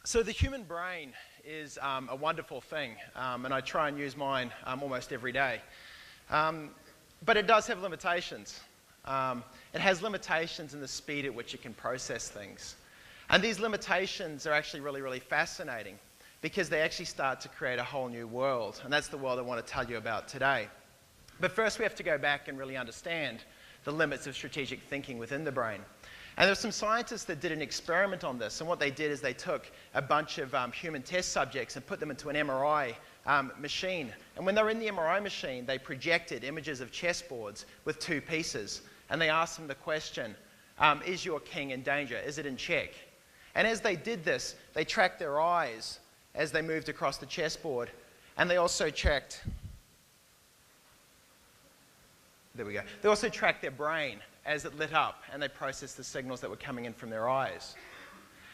So the human brain is a wonderful thing, and I try and use mine almost every day. But it does have limitations. It has limitations in the speed at which it can process things. And these limitations are actually really, really fascinating because they actually start to create a whole new world. And that's the world I want to tell you about today. But first we have to go back and really understand the limits of strategic thinking within the brain. And there were some scientists that did an experiment on this, and what they did is they took a bunch of human test subjects and put them into an MRI machine. And when they were in the MRI machine, they projected images of chessboards with two pieces, and they asked them the question, is your king in danger? Is it in check? And as they did this, they tracked their eyes as they moved across the chessboard, and they also tracked, there we go, they also tracked their brain as it lit up, and they processed the signals that were coming in from their eyes.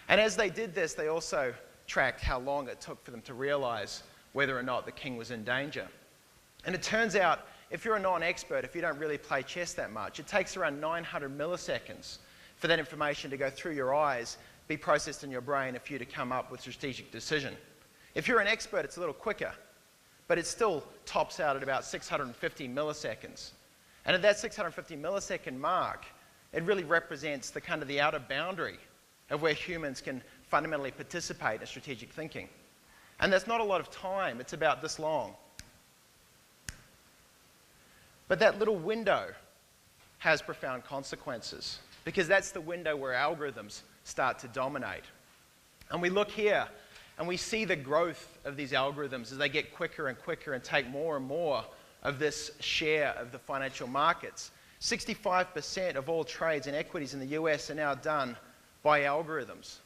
And as they did this, they also tracked how long it took for them to realize whether or not the king was in danger. And it turns out, if you're a non-expert, if you don't really play chess that much, it takes around 900 milliseconds for that information to go through your eyes, be processed in your brain, and for you to come up with a strategic decision. If you're an expert, it's a little quicker, but it still tops out at about 650 milliseconds. And at that 650 millisecond mark, it really represents the kind of the outer boundary of where humans can fundamentally participate in strategic thinking. And that's not a lot of time, it's about this long. But that little window has profound consequences, because that's the window where algorithms start to dominate. And we look here and we see the growth of these algorithms as they get quicker and quicker and take more and more of this share of the financial markets. 65% of all trades in equities in the US are now done by algorithms.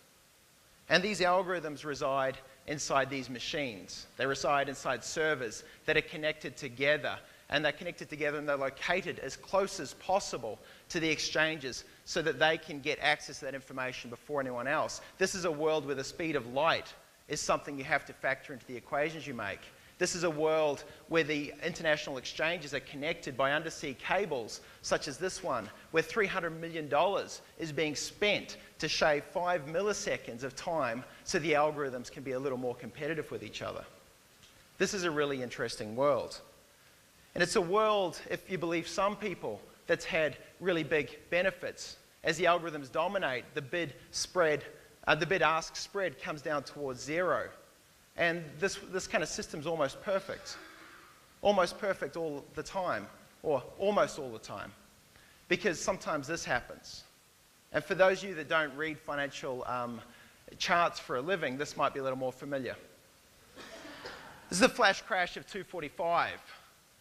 And these algorithms reside inside these machines. They reside inside servers that are connected together, and they're connected together and they're located as close as possible to the exchanges so that they can get access to that information before anyone else. This is a world where the speed of light is something you have to factor into the equations you make. This is a world where the international exchanges are connected by undersea cables, such as this one, where $300 million is being spent to shave 5 milliseconds of time so the algorithms can be a little more competitive with each other. This is a really interesting world. And it's a world, if you believe some people, that's had really big benefits. As the algorithms dominate, the bid-ask spread comes down towards zero. And this kind of system's almost perfect. Almost perfect all the time, or almost all the time. Because sometimes this happens. And for those of you that don't read financial charts for a living, this might be a little more familiar. This is a flash crash of 245.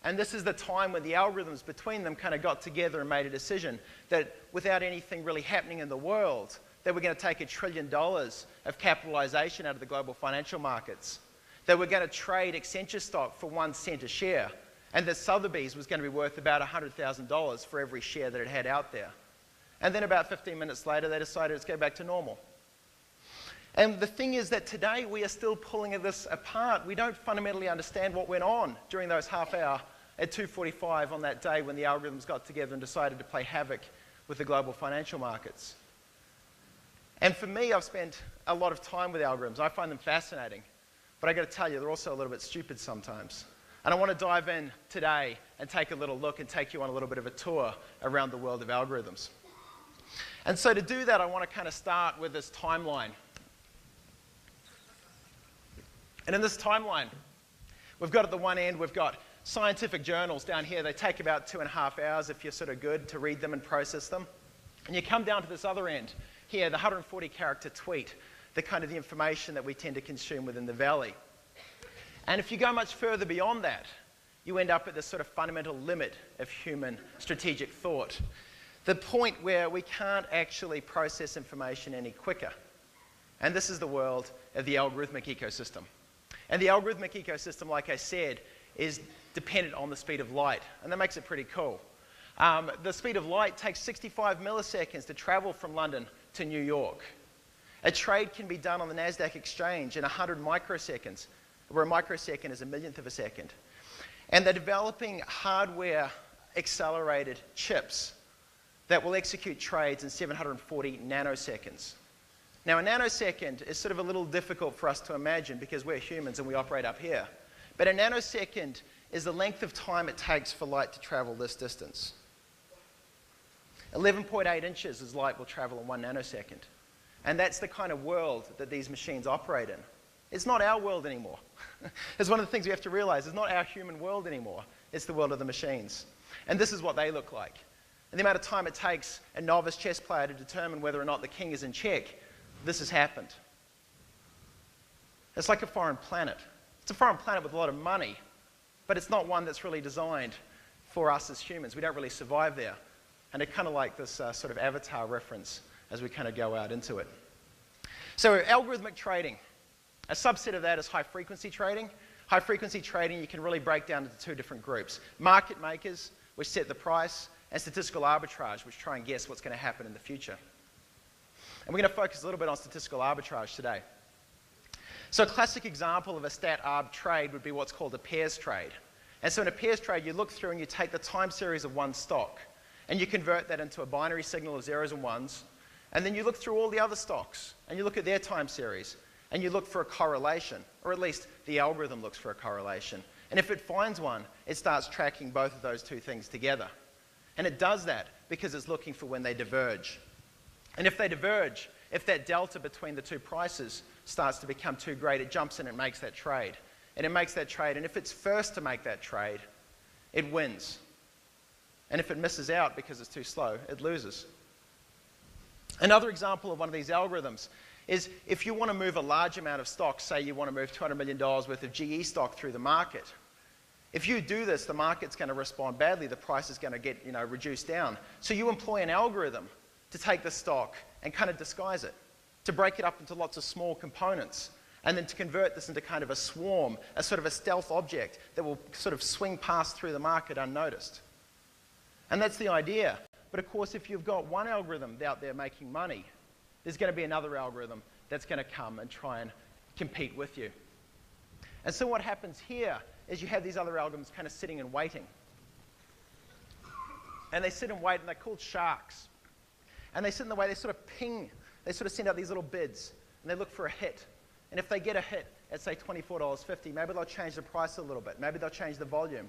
And this is the time when the algorithms between them kind of got together and made a decision that without anything really happening in the world, they were going to take $1 trillion of capitalization out of the global financial markets. They were going to trade Accenture stock for 1 cent a share, and that Sotheby's was going to be worth about $100,000 for every share that it had out there. And then about 15 minutes later, they decided let's go back to normal. And the thing is that today we are still pulling this apart. We don't fundamentally understand what went on during those half hour at 2:45 on that day when the algorithms got together and decided to play havoc with the global financial markets. And for me, I've spent a lot of time with algorithms. I find them fascinating. But I've got to tell you, they're also a little bit stupid sometimes. And I want to dive in today and take a little look and take you on a little bit of a tour around the world of algorithms. And so to do that, I want to kind of start with this timeline. And in this timeline, we've got at the one end, we've got scientific journals down here. They take about 2.5 hours if you're sort of good to read them and process them. And you come down to this other end here, the 140-character tweet, the kind of the information that we tend to consume within the valley. And if you go much further beyond that, you end up at this sort of fundamental limit of human strategic thought. The point where we can't actually process information any quicker. And this is the world of the algorithmic ecosystem. And the algorithmic ecosystem, like I said, is dependent on the speed of light. And that makes it pretty cool. The speed of light takes 65 milliseconds to travel from London to New York. A trade can be done on the NASDAQ exchange in 100 microseconds, where a microsecond is a millionth of a second. And they're developing hardware-accelerated chips that will execute trades in 740 nanoseconds. Now, a nanosecond is sort of a little difficult for us to imagine because we're humans and we operate up here. But a nanosecond is the length of time it takes for light to travel this distance. 11.8 inches as light will travel in 1 nanosecond. And that's the kind of world that these machines operate in. It's not our world anymore. It's one of the things we have to realize. It's not our human world anymore. It's the world of the machines. And this is what they look like. And the amount of time it takes a novice chess player to determine whether or not the king is in check, this has happened. It's like a foreign planet. It's a foreign planet with a lot of money, but it's not one that's really designed for us as humans. We don't really survive there. And it's kind of like this sort of avatar reference as we kind of go out into it. So algorithmic trading. A subset of that is high-frequency trading. High-frequency trading you can really break down into 2 different groups. Market makers, which set the price, and statistical arbitrage, which try and guess what's going to happen in the future. And we're going to focus a little bit on statistical arbitrage today. So a classic example of a stat arb trade would be what's called a pairs trade. And so in a pairs trade, you look through and you take the time series of one stock, and you convert that into a binary signal of zeros and ones, and then you look through all the other stocks, and you look at their time series, and you look for a correlation, or at least the algorithm looks for a correlation. And if it finds one, it starts tracking both of those 2 things together. And it does that because it's looking for when they diverge. And if they diverge, if that delta between the 2 prices starts to become too great, it jumps in and makes that trade. And it makes that trade, and if it's first to make that trade, it wins. And if it misses out because it's too slow, it loses. Another example of one of these algorithms is if you want to move a large amount of stock, say you want to move $200 million worth of GE stock through the market. If you do this, the market's going to respond badly. The price is going to get reduced down. So you employ an algorithm to take the stock and kind of disguise it, to break it up into lots of small components, and then to convert this into kind of a swarm, a sort of a stealth object that will sort of swing past through the market unnoticed. And that's the idea. But of course, if you've got one algorithm out there making money, there's going to be another algorithm that's going to come and try and compete with you. And so what happens here is you have these other algorithms kind of sitting and waiting. And they sit and wait, and they're called sharks. And they sit in the way, they sort of ping, they sort of send out these little bids, and they look for a hit. And if they get a hit at, say, $24.50, maybe they'll change the price a little bit. Maybe they'll change the volume.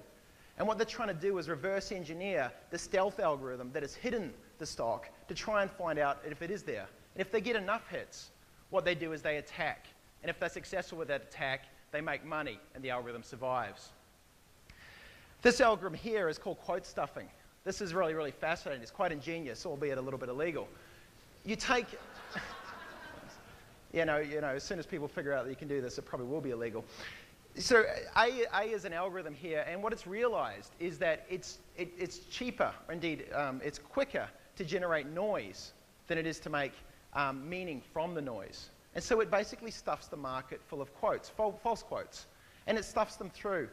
And what they're trying to do is reverse engineer the stealth algorithm that has hidden the stock to try and find out if it is there. And if they get enough hits, what they do is they attack. And if they're successful with that attack, they make money, and the algorithm survives. This algorithm here is called quote stuffing. This is really, really fascinating. It's quite ingenious, albeit a little bit illegal. You take... as soon as people figure out that you can do this, it probably will be illegal. So A is an algorithm here, and what it's realized is that it's cheaper, indeed, it's quicker to generate noise than it is to make meaning from the noise. And so it basically stuffs the market full of quotes, false quotes, and it stuffs them through.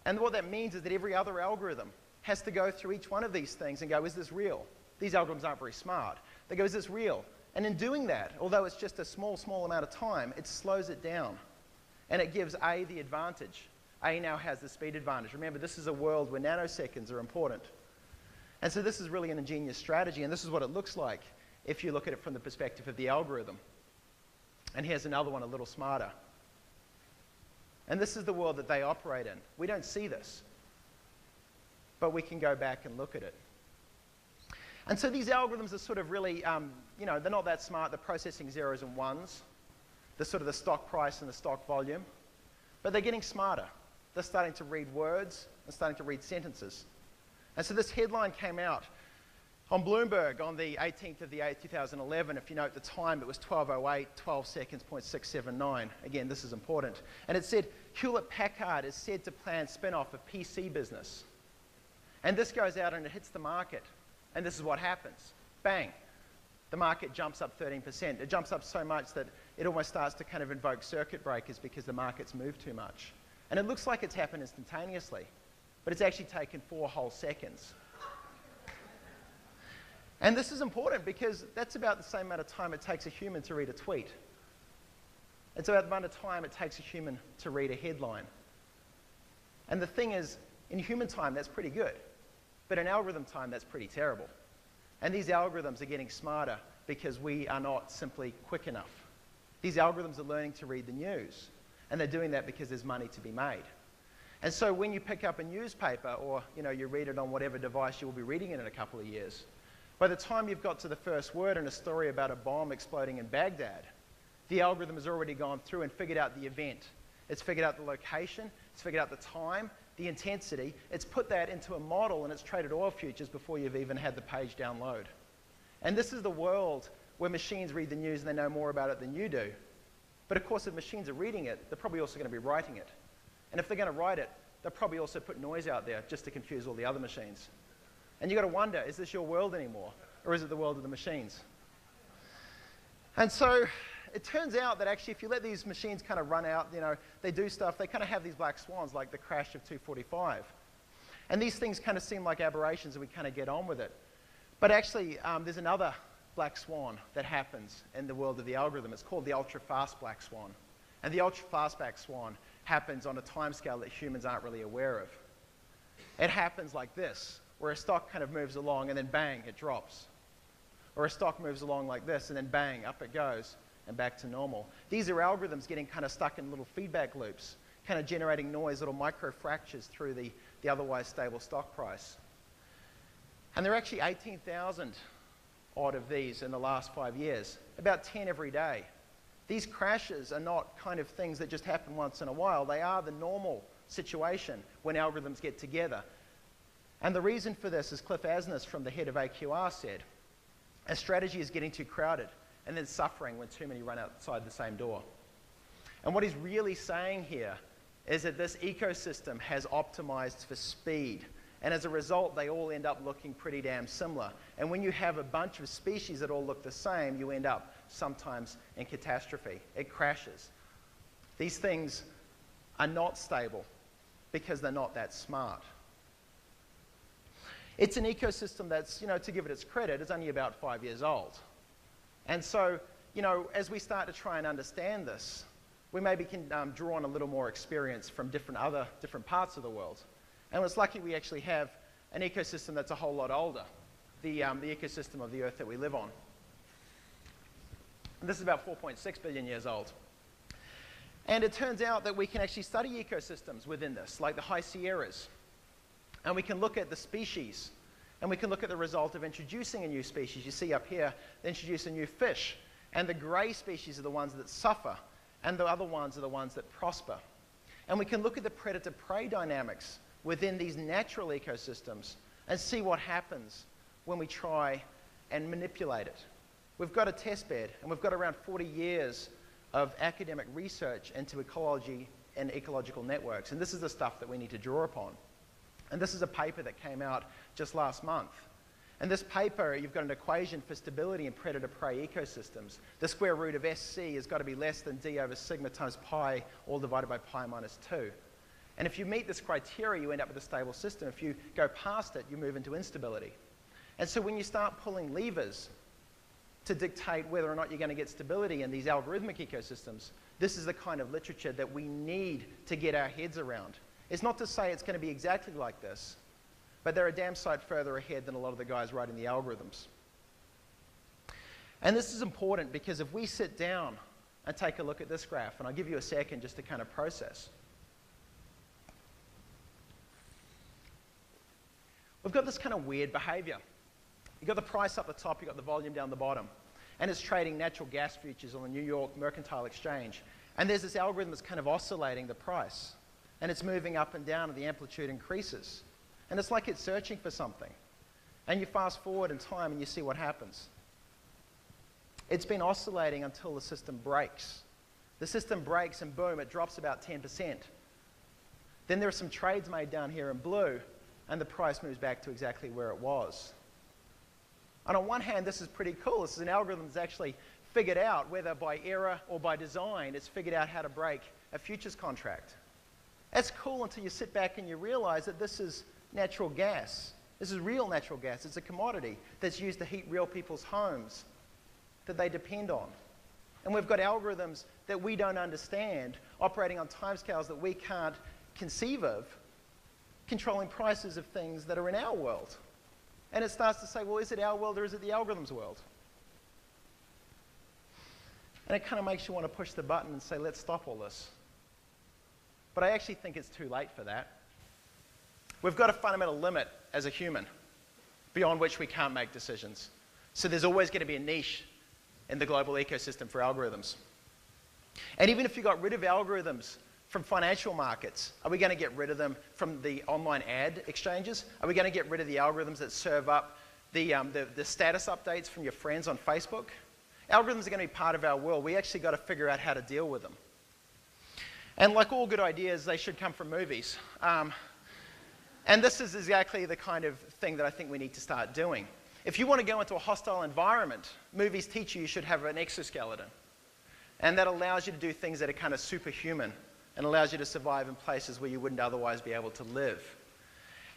And what that means is that every other algorithm has to go through each one of these things and go, is this real? These algorithms aren't very smart. They go, is this real? And in doing that, although it's just a small amount of time, it slows it down. And it gives A the advantage. A now has the speed advantage. Remember, this is a world where nanoseconds are important. And so this is really an ingenious strategy, and this is what it looks like if you look at it from the perspective of the algorithm. And here's another one a little smarter. And this is the world that they operate in. We don't see this, but we can go back and look at it. And so these algorithms are sort of really, they're not that smart. They're processing zeros and ones. They're sort of the stock price and the stock volume. But they're getting smarter. They're starting to read words. They're starting to read sentences. And so this headline came out on Bloomberg on the 18th of the 8th, 2011. If you note the time, it was 12:08, 12 seconds, 0.679. Again, this is important. And it said, Hewlett-Packard is said to plan spin-off of PC business. And this goes out and it hits the market. And this is what happens. Bang. The market jumps up 13%. It jumps up so much that it almost starts to kind of invoke circuit breakers because the market's moved too much. And it looks like it's happened instantaneously, but it's actually taken 4 whole seconds. And this is important because that's about the same amount of time it takes a human to read a tweet. It's about the amount of time it takes a human to read a headline. And the thing is, in human time, that's pretty good. But in algorithm time, that's pretty terrible. And these algorithms are getting smarter because we are not simply quick enough. These algorithms are learning to read the news, and they're doing that because there's money to be made. And so when you pick up a newspaper or you read it on whatever device you will be reading it in a couple of years, by the time you've got to the first word in a story about a bomb exploding in Baghdad, the algorithm has already gone through and figured out the event. It's figured out the location, it's figured out the time, the intensity, it's put that into a model and it's traded oil futures before you've even had the page download. And this is the world where machines read the news and they know more about it than you do. But of course, if machines are reading it, they're probably also going to be writing it. And if they're going to write it, they'll probably also put noise out there just to confuse all the other machines. And you've got to wonder, is this your world anymore? Or is it the world of the machines? And so it turns out that actually if you let these machines kind of run out, they do stuff, they kind of have these black swans like the crash of 245. And these things kind of seem like aberrations and we kind of get on with it. But actually, there's another black swan that happens in the world of the algorithm. It's called the ultra-fast black swan. And the ultra-fast black swan happens on a timescale that humans aren't really aware of. It happens like this, where a stock kind of moves along and then bang, it drops. Or a stock moves along like this and then bang, up it goes and back to normal. These are algorithms getting kind of stuck in little feedback loops, kind of generating noise, little micro fractures through the otherwise stable stock price. And there are actually 18,000 odd of these in the last 5 years, about 10 every day. These crashes are not kind of things that just happen once in a while. They are the normal situation when algorithms get together. And the reason for this, as Cliff Asness from the head of AQR said, a strategy is getting too crowded and then suffering when too many run outside the same door. And what he's really saying here is that this ecosystem has optimized for speed. And as a result, they all end up looking pretty damn similar. And when you have a bunch of species that all look the same, you end up sometimes in catastrophe. It crashes. These things are not stable because they're not that smart. It's an ecosystem that's, to give it its credit, is only about 5 years old. And so, as we start to try and understand this, we maybe can draw on a little more experience from different parts of the world. And it's lucky we actually have an ecosystem that's a whole lot older, the ecosystem of the Earth that we live on. And this is about 4.6 billion years old. And it turns out that we can actually study ecosystems within this, like the High Sierras. And we can look at the species, and we can look at the result of introducing a new species. You see up here, they introduce a new fish. And the gray species are the ones that suffer, and the other ones are the ones that prosper. And we can look at the predator-prey dynamics within these natural ecosystems and see what happens when we try and manipulate it. We've got a test bed, and we've got around 40 years of academic research into ecology and ecological networks. And this is the stuff that we need to draw upon. And this is a paper that came out just last month. And this paper, you've got an equation for stability in predator-prey ecosystems. The square root of SC has got to be less than D over sigma times pi, all divided by pi minus 2. And if you meet this criteria, you end up with a stable system. If you go past it, you move into instability. And so when you start pulling levers to dictate whether or not you're going to get stability in these algorithmic ecosystems, this is the kind of literature that we need to get our heads around. It's not to say it's going to be exactly like this, but they're a damn sight further ahead than a lot of the guys writing the algorithms. And this is important because if we sit down and take a look at this graph, and I'll give you a second just to kind of process. We've got this kind of weird behavior. You've got the price up the top, you've got the volume down the bottom. And it's trading natural gas futures on the New York Mercantile Exchange. And there's this algorithm that's kind of oscillating the price. And it's moving up and down and the amplitude increases. And it's like it's searching for something. And you fast forward in time and you see what happens. It's been oscillating until the system breaks. The system breaks and boom, it drops about 10%. Then there are some trades made down here in blue, and the price moves back to exactly where it was. And on one hand, this is pretty cool. This is an algorithm that's actually figured out, whether by error or by design, it's figured out how to break a futures contract. That's cool until you sit back and you realize that this is natural gas. This is real natural gas. It's a commodity that's used to heat real people's homes that they depend on. And we've got algorithms that we don't understand, operating on timescales that we can't conceive of, controlling prices of things that are in our world. And it starts to say, well, is it our world or is it the algorithm's world? And it kind of makes you want to push the button and say, let's stop all this. But I actually think it's too late for that. We've got a fundamental limit as a human, beyond which we can't make decisions. So there's always going to be a niche in the global ecosystem for algorithms. And even if you got rid of algorithms from financial markets, are we going to get rid of them from the online ad exchanges? Are we going to get rid of the algorithms that serve up the status updates from your friends on Facebook? Algorithms are going to be part of our world. We actually got to figure out how to deal with them. And like all good ideas, they should come from movies. And this is exactly the kind of thing that I think we need to start doing. If you want to go into a hostile environment, movies teach you should have an exoskeleton. And that allows you to do things that are kind of superhuman and allows you to survive in places where you wouldn't otherwise be able to live.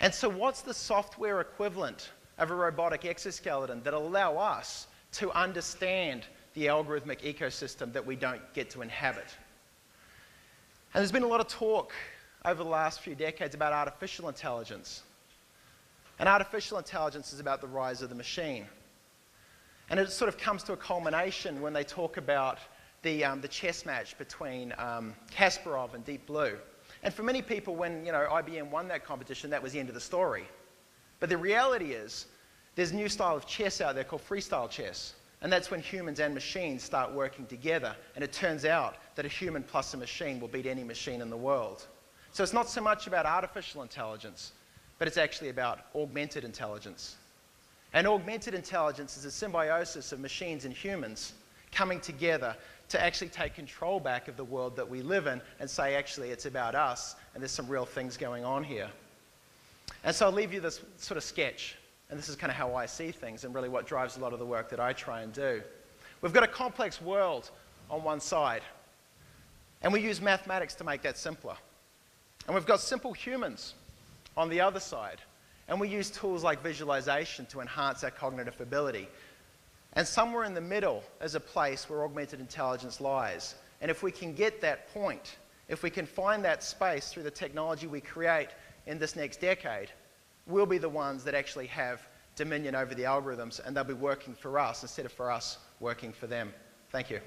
And so what's the software equivalent of a robotic exoskeleton that will allow us to understand the algorithmic ecosystem that we don't get to inhabit? And there's been a lot of talk over the last few decades about artificial intelligence. And artificial intelligence is about the rise of the machine. And it sort of comes to a culmination when they talk about the chess match between Kasparov and Deep Blue. And for many people, when IBM won that competition, that was the end of the story. But the reality is, there's a new style of chess out there called freestyle chess. And that's when humans and machines start working together. And it turns out that a human plus a machine will beat any machine in the world. So it's not so much about artificial intelligence, but it's actually about augmented intelligence. And augmented intelligence is a symbiosis of machines and humans coming together to actually take control back of the world that we live in and say, actually, it's about us, and there's some real things going on here. And so I'll leave you this sort of sketch, and this is kind of how I see things and really what drives a lot of the work that I try and do. We've got a complex world on one side, and we use mathematics to make that simpler. And we've got simple humans on the other side, and we use tools like visualization to enhance our cognitive ability. And somewhere in the middle is a place where augmented intelligence lies. And if we can get that point, if we can find that space through the technology we create in this next decade, we'll be the ones that actually have dominion over the algorithms, and they'll be working for us instead of for us working for them. Thank you.